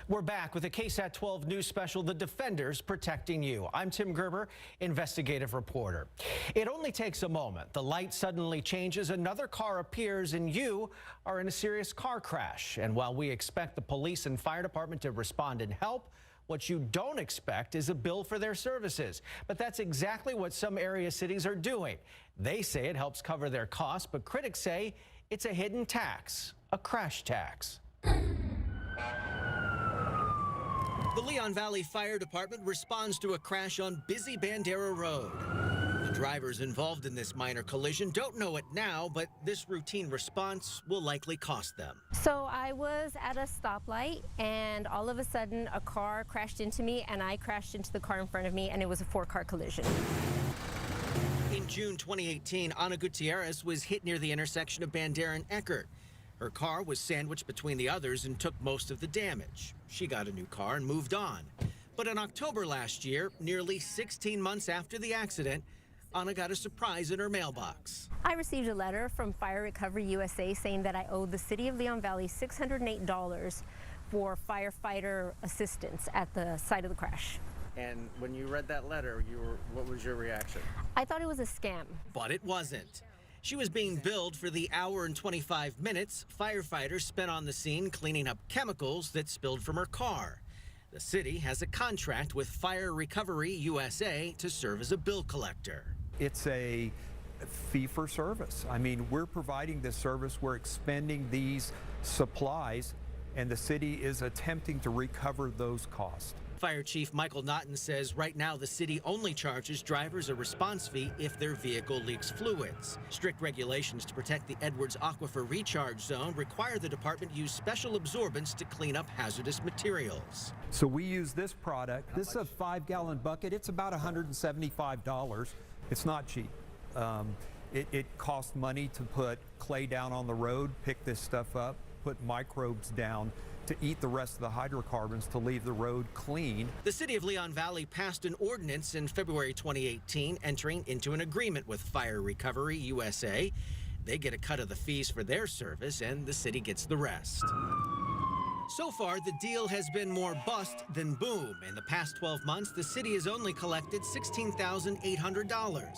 We're back with a KSAT 12 news special, The Defenders Protecting You. I'm Tim Gerber, investigative reporter. It only takes a moment. The light suddenly changes, another car appears, and you are in a serious car crash. And while we expect the police and fire department to respond and help, what you don't expect is a bill for their services. But that's exactly what some area cities are doing. They say it helps cover their costs, but critics say it's a hidden tax, a crash tax. The Leon Valley Fire Department responds to a crash on busy Bandera Road. The drivers involved in this minor collision don't know it now, but this routine response will likely cost them. So I was at a stoplight, and all of a sudden a car crashed into me, and I crashed into the car in front of me, and it was a 4-car collision. In June 2018, Ana Gutierrez was hit near the intersection of Bandera and Eckert. Her car was sandwiched between the others and took most of the damage. She got a new car and moved on. But in October last year, nearly 16 months after the accident, Ana got a surprise in her mailbox. I received a letter from Fire Recovery USA saying that I owed the city of Leon Valley $608 for firefighter assistance at the site of the crash. And when you read that letter, what was your reaction? I thought it was a scam. But it wasn't. She was being billed for the hour and 25 minutes firefighters spent on the scene cleaning up chemicals that spilled from her car. The city has a contract with Fire Recovery USA to serve as a bill collector. It's a fee for service. I mean, we're providing this service, we're expending these supplies, and the city is attempting to recover those costs. Fire Chief Michael Naughton says right now the city only charges drivers a response fee if their vehicle leaks fluids. Strict regulations to protect the Edwards Aquifer Recharge Zone require the department use special absorbents to clean up hazardous materials. So we use this product. This is a 5-gallon bucket. It's about $175. It's not cheap. It costs money to put clay down on the road, pick this stuff up, put microbes down, to eat the rest of the hydrocarbons to leave the road clean. The city of Leon Valley passed an ordinance in February 2018 entering into an agreement with Fire Recovery USA. They get a cut of the fees for their service and the city gets the rest. So far, the deal has been more bust than boom. In the past 12 months, the city has only collected $16,800.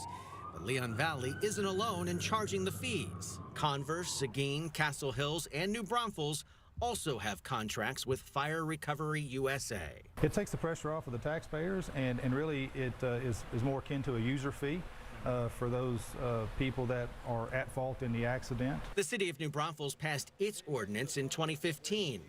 But Leon Valley isn't alone in charging the fees. Converse, Seguin, Castle Hills, and New Braunfels also have contracts with Fire Recovery USA. It takes the pressure off of the taxpayers, and really it is more akin to a user fee for those people that are at fault in the accident. The city of New Braunfels passed its ordinance in 2015.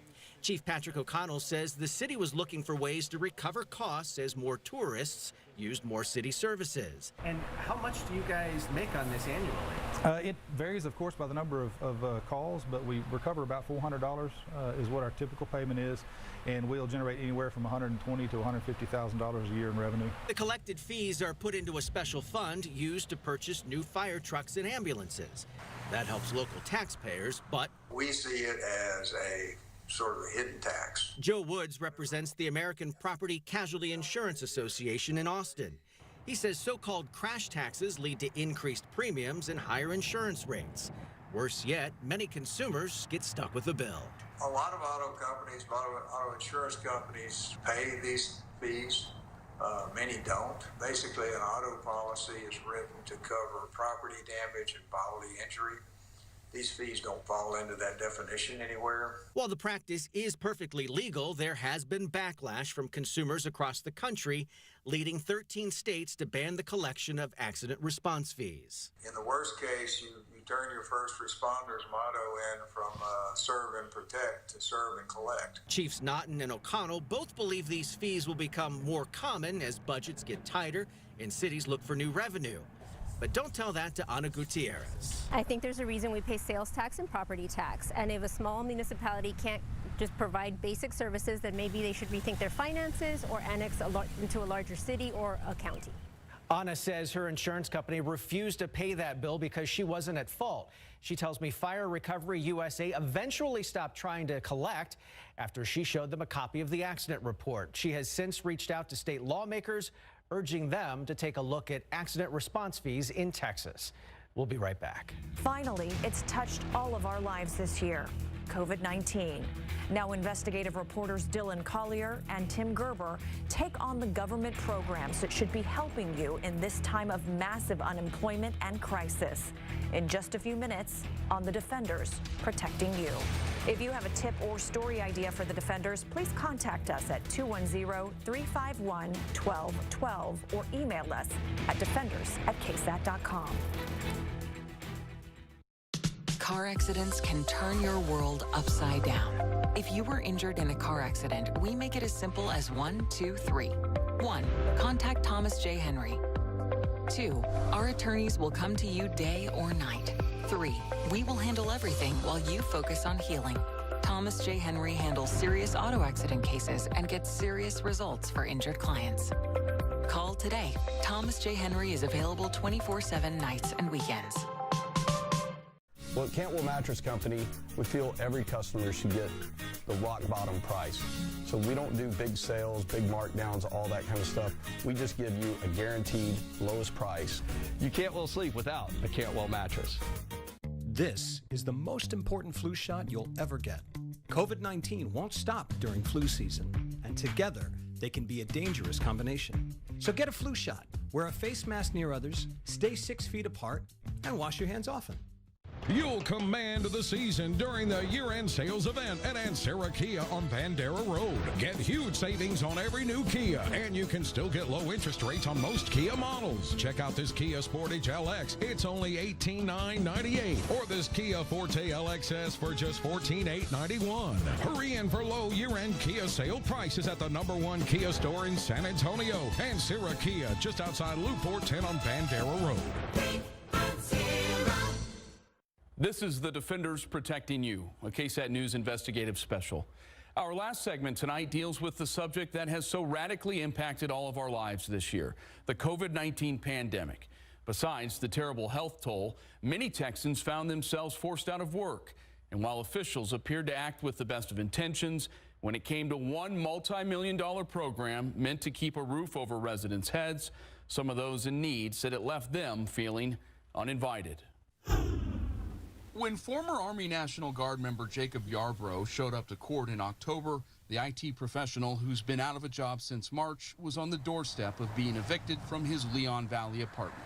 Chief Patrick O'Connell says the city was looking for ways to recover costs as more tourists used more city services. And how much do you guys make on this annually? It varies, of course, by the number of calls, but we recover about $400 is what our typical payment is, and we'll generate anywhere from $120,000 to $150,000 a year in revenue. The collected fees are put into a special fund used to purchase new fire trucks and ambulances. That helps local taxpayers, but we see it as a sort of a hidden tax. Joe Woods represents the American Property Casualty Insurance Association in Austin. He says so-called crash taxes lead to increased premiums and higher insurance rates. Worse yet, many consumers get stuck with the bill. A lot of auto companies, a lot of auto insurance companies pay these fees. Many don't. Basically, an auto policy is written to cover property damage and bodily injury. These fees don't fall into that definition anywhere. While the practice is perfectly legal, there has been backlash from consumers across the country, leading 13 states to ban the collection of accident response fees. In the worst case, you turn your first responders motto in from serve and protect to serve and collect. Chiefs Naughton and O'Connell both believe these fees will become more common as budgets get tighter and cities look for new revenue. But don't tell that to Ana Gutierrez. I think there's a reason we pay sales tax and property tax. And if a small municipality can't just provide basic services, then maybe they should rethink their finances or annex into a larger city or a county. Anna says her insurance company refused to pay that bill because she wasn't at fault. She tells me Fire Recovery USA eventually stopped trying to collect after she showed them a copy of the accident report. She has since reached out to state lawmakers, urging them to take a look at accident response fees in Texas. We'll be right back. Finally, it's touched all of our lives this year. COVID-19. Now investigative reporters Dylan Collier and Tim Gerber take on the government programs that should be helping you in this time of massive unemployment and crisis. In just a few minutes on The Defenders, Protecting You. If you have a tip or story idea for The Defenders, please contact us at 210-351-1212 or email us at defenders@ksat.com. Car accidents can turn your world upside down. If you were injured in a car accident, we make it as simple as 1, 2, 3. 1. Contact Thomas J. Henry. 2. Our attorneys will come to you day or night. 3. We will handle everything while you focus on healing. Thomas J. Henry handles serious auto accident cases and gets serious results for injured clients. Call today. Thomas J. Henry is available 24/7 nights and weekends. Well, at Cantwell Mattress Company, we feel every customer should get the rock bottom price. So we don't do big sales, big markdowns, all that kind of stuff. We just give you a guaranteed lowest price. You can't well sleep without a Cantwell mattress. This is the most important flu shot you'll ever get. COVID-19 won't stop during flu season, and together they can be a dangerous combination. So get a flu shot, wear a face mask near others, stay 6 feet apart, and wash your hands often. You'll command the season during the year-end sales event at Ancera Kia on Bandera Road. Get huge savings on every new Kia, and you can still get low interest rates on most Kia models. Check out this Kia Sportage LX. It's only $18,998. Or this Kia Forte LXS for just $14,891. Hurry in for low year-end Kia sale prices at the #1 Kia store in San Antonio. Ancera Kia, just outside Loop 410 on Bandera Road. This is The Defenders Protecting You, a KSAT News investigative special. Our last segment tonight deals with the subject that has so radically impacted all of our lives this year, the COVID-19 pandemic. Besides the terrible health toll, many Texans found themselves forced out of work. And while officials appeared to act with the best of intentions, when it came to one multi-million-dollar program meant to keep a roof over residents' heads, some of those in need said it left them feeling uninvited. When former Army National Guard member Jacob Yarbrough showed up to court in October, the IT professional who's been out of a job since March was on the doorstep of being evicted from his Leon Valley apartment.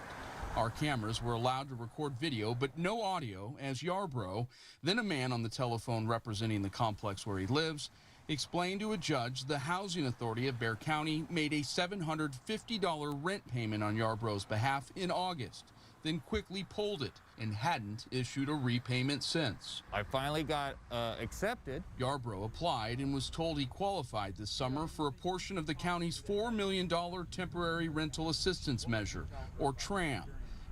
Our cameras were allowed to record video, but no audio, as Yarbrough, then a man on the telephone representing the complex where he lives, explained to a judge the Housing Authority of Bexar County made a $750 rent payment on Yarbrough's behalf in August, then quickly pulled it and hadn't issued a repayment since. I finally got accepted. Yarbrough applied and was told he qualified this summer for a portion of the county's $4 million Temporary Rental Assistance Measure, or TRAM.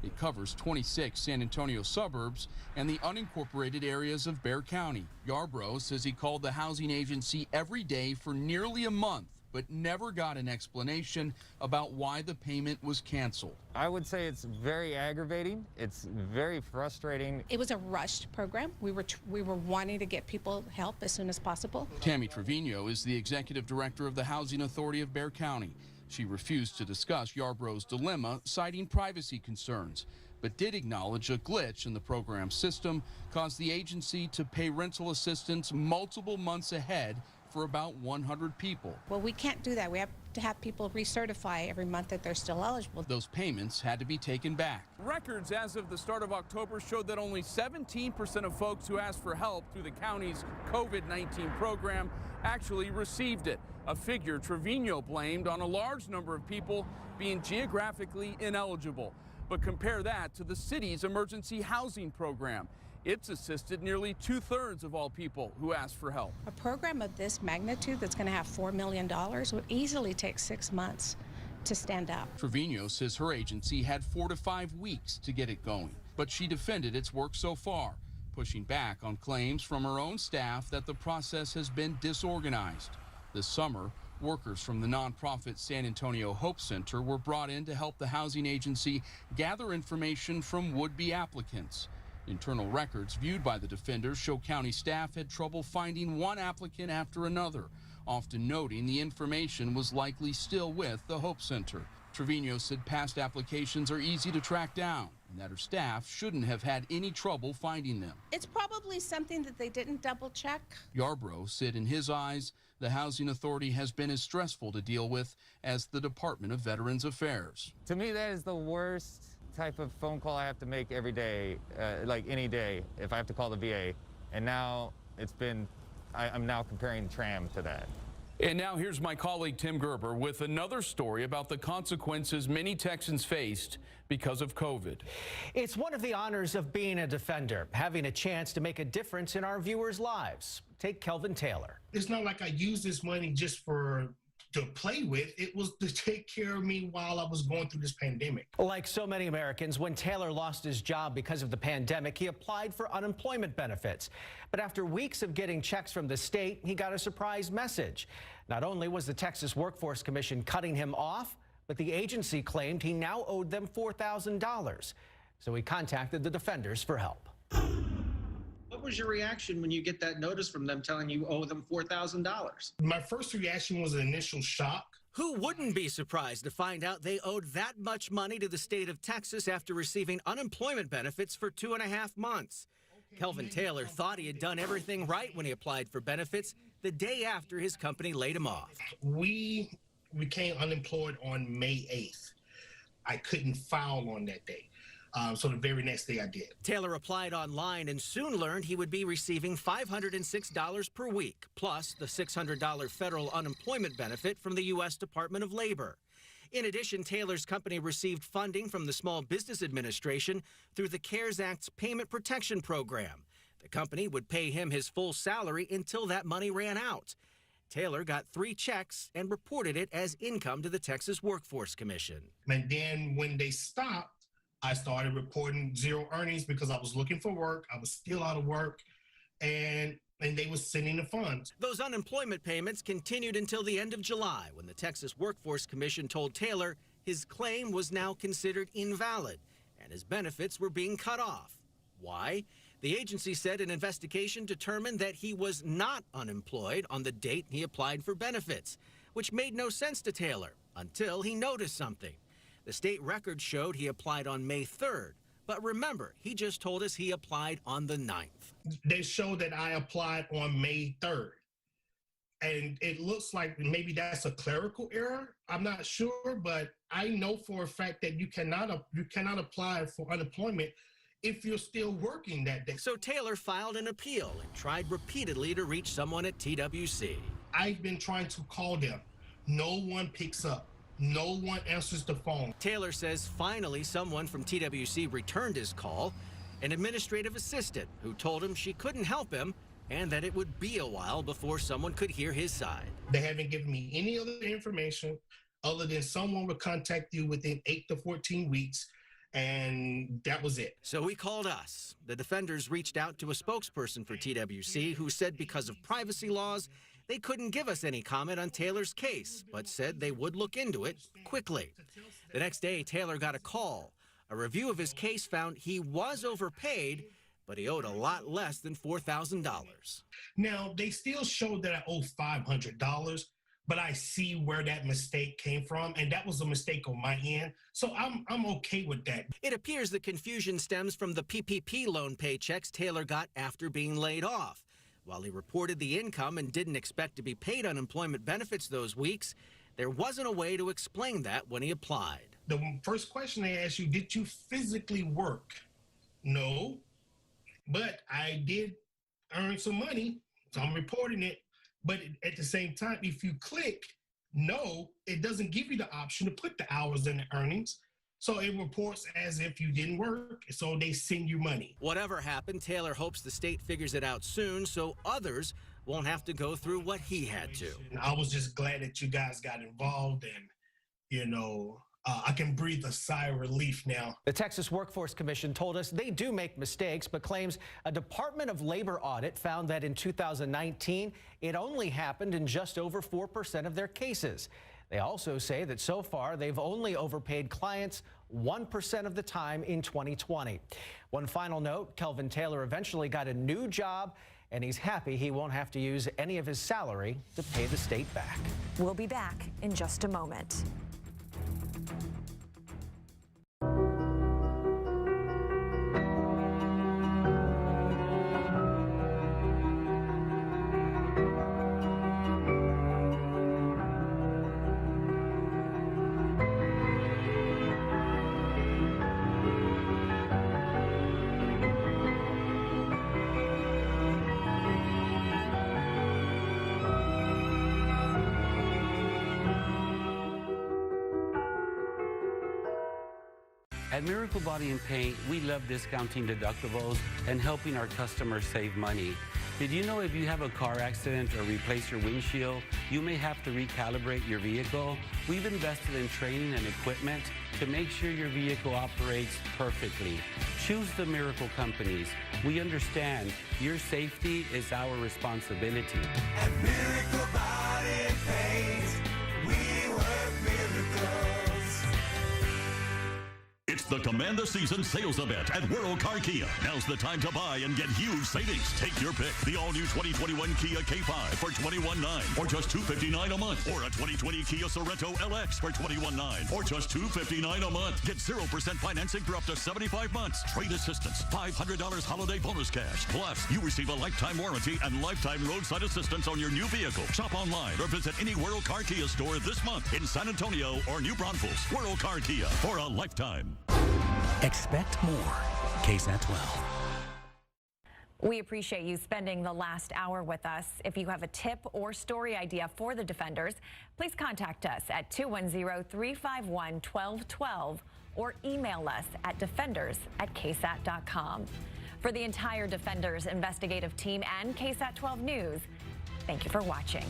It covers 26 San Antonio suburbs and the unincorporated areas of Bexar County. Yarbrough says he called the housing agency every day for nearly a month, but never got an explanation about why the payment was canceled. I would say it's very aggravating. It's very frustrating. It was a rushed program. We were wanting to get people help as soon as possible. Tammy Trevino is the executive director of the Housing Authority of Bexar County. She refused to discuss Yarbrough's dilemma, citing privacy concerns, but did acknowledge a glitch in the program system caused the agency to pay rental assistance multiple months ahead for about 100 people. Well, we can't do that. We have to have people recertify every month that they're still eligible. Those payments had to be taken back. Records as of the start of October showed that only 17% of folks who asked for help through the county's COVID-19 program actually received it, a figure Trevino blamed on a large number of people being geographically ineligible. But compare that to the city's emergency housing program. It's assisted nearly 2/3 of all people who asked for help. A program of this magnitude that's going to have $4 million would easily take 6 months to stand up. Trevino says her agency had 4 to 5 weeks to get it going, but she defended its work so far, pushing back on claims from her own staff that the process has been disorganized. This summer, workers from the nonprofit San Antonio Hope Center were brought in to help the housing agency gather information from would-be applicants. Internal records viewed by the defenders show county staff had trouble finding one applicant after another, often noting the information was likely still with the Hope Center. Trevino said past applications are easy to track down and that her staff shouldn't have had any trouble finding them. It's probably something that they didn't double check. Yarbrough said in his eyes, the Housing Authority has been as stressful to deal with as the Department of Veterans Affairs. To me, that is the worst type of phone call I have to make every day, like any day, if I have to call the VA. And now I'm now comparing TRAM to that. And now here's my colleague Tim Gerber with another story about the consequences many Texans faced because of COVID. It's one of the honors of being a defender, having a chance to make a difference in our viewers' lives. Take Kelvin Taylor. It's not like I used this money just to play with. It was to take care of me while I was going through this pandemic. Like so many Americans, when Taylor lost his job because of the pandemic, he applied for unemployment benefits. But after weeks of getting checks from the state, he got a surprise message. Not only was the Texas Workforce Commission cutting him off, but the agency claimed he now owed them $4,000. So he contacted the defenders for help. What was your reaction when you get that notice from them telling you owe them $4,000? My first reaction was an initial shock. Who wouldn't be surprised to find out they owed that much money to the state of Texas after receiving unemployment benefits for 2.5 months? Kelvin Taylor thought he had done everything right when he applied for benefits the day after his company laid him off. We became unemployed on May 8th. I couldn't file on that day. So the very next day I did. Taylor applied online and soon learned he would be receiving $506 per week, plus the $600 federal unemployment benefit from the U.S. Department of Labor. In addition, Taylor's company received funding from the Small Business Administration through the CARES Act's Payment Protection Program. The company would pay him his full salary until that money ran out. Taylor got 3 checks and reported it as income to the Texas Workforce Commission. And then when they stopped, I started reporting zero earnings because I was looking for work. I was still out of work, and they were sending the funds. Those unemployment payments continued until the end of July, when the Texas Workforce Commission told Taylor his claim was now considered invalid and his benefits were being cut off. Why? The agency said an investigation determined that he was not unemployed on the date he applied for benefits, which made no sense to Taylor until he noticed something. The state records showed he applied on May 3rd. But remember, he just told us he applied on the 9th. They showed that I applied on May 3rd. And it looks like maybe that's a clerical error. I'm not sure, but I know for a fact that you cannot apply for unemployment if you're still working that day. So Taylor filed an appeal and tried repeatedly to reach someone at TWC. I've been trying to call them. No one picks up. No one answers the phone. Taylor says finally someone from TWC returned his call, an administrative assistant who told him she couldn't help him and that it would be a while before someone could hear his side. They haven't given me any other information other than someone would contact you within 8 to 14 weeks, and that was it. So he called us. The defenders reached out to a spokesperson for TWC who said because of privacy laws, they couldn't give us any comment on Taylor's case, but said they would look into it quickly. The next day, Taylor got a call. A review of his case found he was overpaid, but he owed a lot less than $4,000. Now, they still showed that I owe $500, but I see where that mistake came from, and that was a mistake on my end, so I'm okay with that. It appears the confusion stems from the PPP loan paychecks Taylor got after being laid off. While he reported the income and didn't expect to be paid unemployment benefits those weeks, there wasn't a way to explain that when he applied. The first question they asked you, did you physically work? No. But I did earn some money, so I'm reporting it. But at the same time, if you click no, it doesn't give you the option to put the hours in the earnings. So it reports as if you didn't work, so they send you money. Whatever happened, Taylor hopes the state figures it out soon so others won't have to go through what he had to. I was just glad that you guys got involved and, I can breathe a sigh of relief now. The Texas Workforce Commission told us they do make mistakes, but claims a Department of Labor audit found that in 2019, it only happened in just over 4% of their cases. They also say that so far, they've only overpaid clients 1% of the time in 2020. One final note, Kelvin Taylor eventually got a new job, and he's happy he won't have to use any of his salary to pay the state back. We'll be back in just a moment. At Miracle Body and Paint, we love discounting deductibles and helping our customers save money. Did you know if you have a car accident or replace your windshield, you may have to recalibrate your vehicle? We've invested in training and equipment to make sure your vehicle operates perfectly. Choose the Miracle companies. We understand your safety is our responsibility. At Miracle Body and Paint, we work miracles. It's the Command the Season sales event at World Car Kia. Now's the time to buy and get huge savings. Take your pick. The all-new 2021 Kia K5 for $21,900 or just $259 a month. Or a 2020 Kia Sorento LX for $21,900 or just $259 a month. Get 0% financing for up to 75 months. Trade assistance, $500 holiday bonus cash. Plus, you receive a lifetime warranty and lifetime roadside assistance on your new vehicle. Shop online or visit any World Car Kia store this month in San Antonio or New Braunfels. World Car Kia for a lifetime. Expect more. KSAT 12. We appreciate you spending the last hour with us. If you have a tip or story idea for the defenders, please contact us at 210-351-1212 or email us at defenders@ksat.com. For the entire Defenders investigative team and KSAT 12 News, thank you for watching.